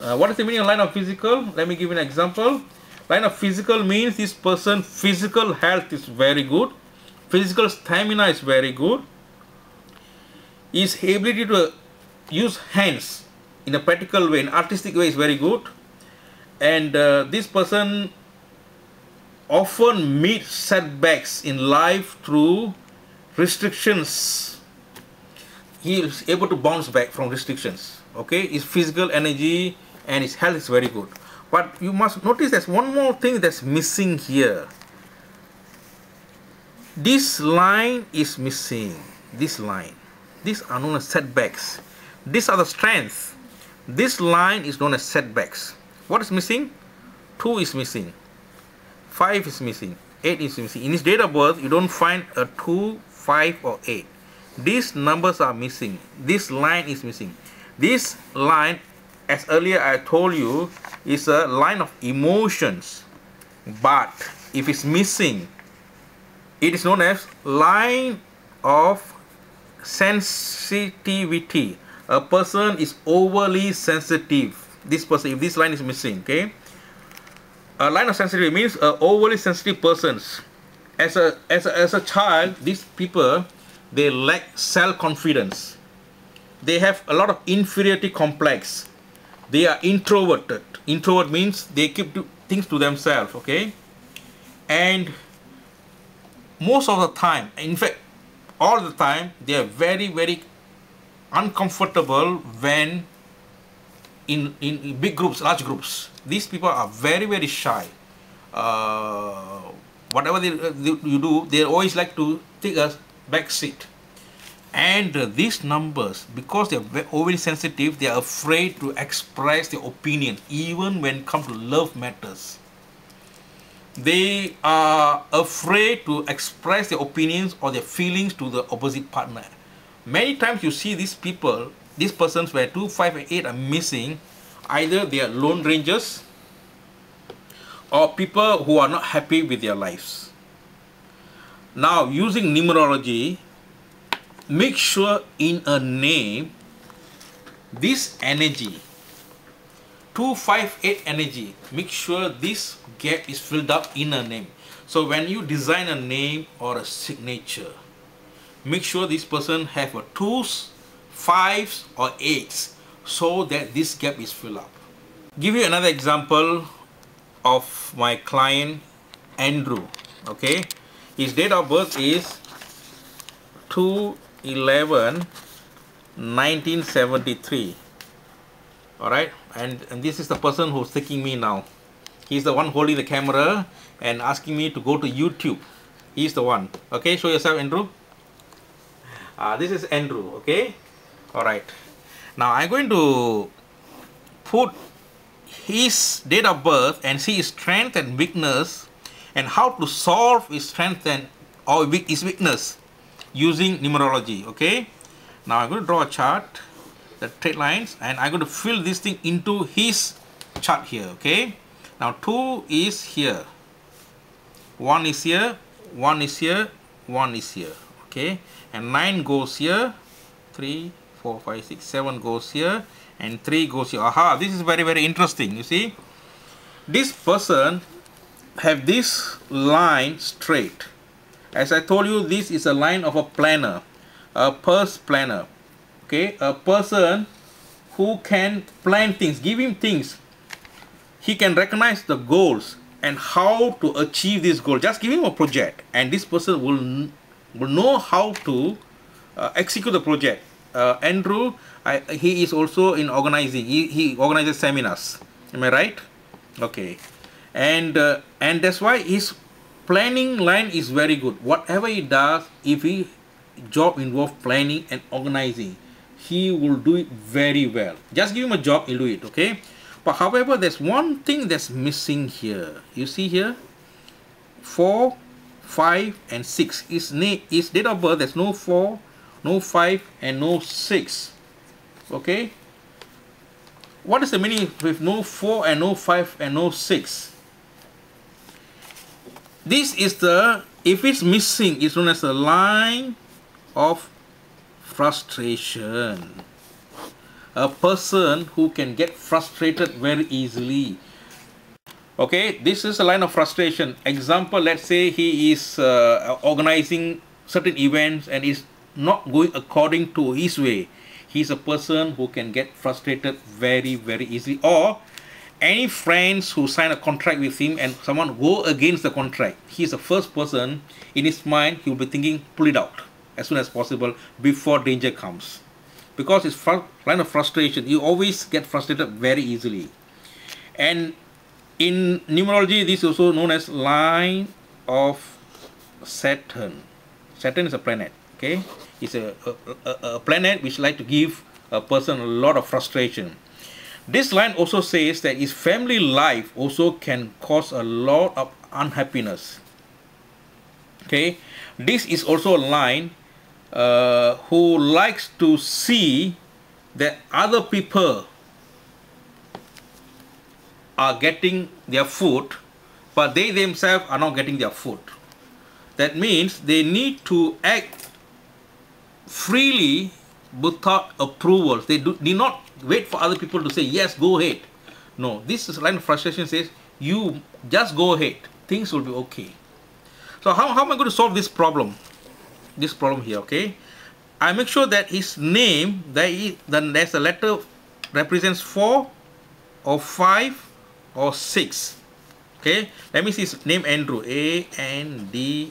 What is the meaning of line of physical? Let me give you an example. Line of physical means this person physical health is very good, physical stamina is very good, his ability to use hands in a practical way, in artistic way is very good, and this person often meets setbacks in life through restrictions. He is able to bounce back from restrictions. Okay, his physical energy and his health is very good. But you must notice there's one more thing that's missing here. This line is missing. This line. These are known as setbacks. These are the strengths. This line is known as setbacks. What is missing? 2 is missing. 5 is missing. 8 is missing. In his date of birth, you don't find a 2, 5, or 8. These numbers are missing. This line is missing. This line, as earlier I told you, is a line of emotions. But if it's missing, it is known as line of sensitivity. A person is overly sensitive. This person, if this line is missing, okay? A line of sensitivity means overly sensitive persons. As a child, these people, they lack self-confidence. They have a lot of inferiority complex. They are introverted. Introvert means they keep things to themselves, okay? And most of the time, in fact, all the time, they are very, very uncomfortable when in big groups, large groups. These people are very, very shy. Whatever you do, they always like to take a back seat. And these numbers, because they are overly sensitive, they are afraid to express their opinion, even when it comes to love matters. They are afraid to express their opinions or their feelings to the opposite partner. Many times you see these people, these persons where 2, 5, and 8 are missing, either they are lone rangers or people who are not happy with their lives. Now, using numerology, make sure in a name, this energy, 2, 5, 8 energy, make sure this gap is filled up in a name. So when you design a name or a signature, make sure this person have a 2s, 5s, or 8s so that this gap is filled up. Give you another example of my client Andrew. Okay, his date of birth is 2/11/1973. all right, and this is the person who's taking me now. He's the one holding the camera and asking me to go to YouTube. He's the one. Okay, show yourself, Andrew. This is Andrew. Okay, all right. Now I'm going to put his date of birth and see his strength and weakness and how to solve his strength and or his weakness using numerology. Okay, now I'm going to draw a chart, the straight lines, and I'm going to fill this thing into his chart here. Okay, now 2 is here, 1 is here, 1 is here, 1 is here. Okay, and 9 goes here, 3, 4, 5, 6, 7 goes here, and 3 goes here. Aha, this is very, very interesting. You see, this person have this line straight. As I told you, this is a line of a planner, a purse planner. Okay, a person who can plan things, give him things. He can recognize the goals and how to achieve this goal. Just give him a project, and this person will know how to execute the project. Andrew, he is also in organizing. He organizes seminars. Am I right? Okay, and that's why his planning line is very good. Whatever he does, if he job involves planning and organizing, he will do it very well. Just give him a job, he'll do it. Okay, but however, there's one thing that's missing here. You see here, 4, 5, and 6. His date of birth, there's no 4, no 5, and no 6. Okay, what is the meaning with no 4 and no 5 and no 6? This is the, if it's missing, it's known as a line of frustration. a person who can get frustrated very easily. Okay, this is a line of frustration. Example, let's say he is organizing certain events and is not going according to his way. He's a person who can get frustrated very, very easily. Or any friends who sign a contract with him and someone go against the contract, he's the first person in his mind, he will be thinking, pull it out as soon as possible before danger comes. Because it's line of frustration, you always get frustrated very easily. And in numerology, this is also known as line of Saturn. Saturn is a planet. Okay, it's a planet which like to give a person a lot of frustration. This line also says that his family life also can cause a lot of unhappiness. Okay, this is also a line who likes to see that other people are getting their food, but they themselves are not getting their food. That means they need to act freely without approvals. They need not wait for other people to say, yes, go ahead. No, this line of frustration says, you just go ahead. Things will be okay. So how am I going to solve this problem? This problem here, okay? I make sure that his name, there's a letter represents 4 or 5 or 6. Okay, let me see his name, Andrew, Andrew.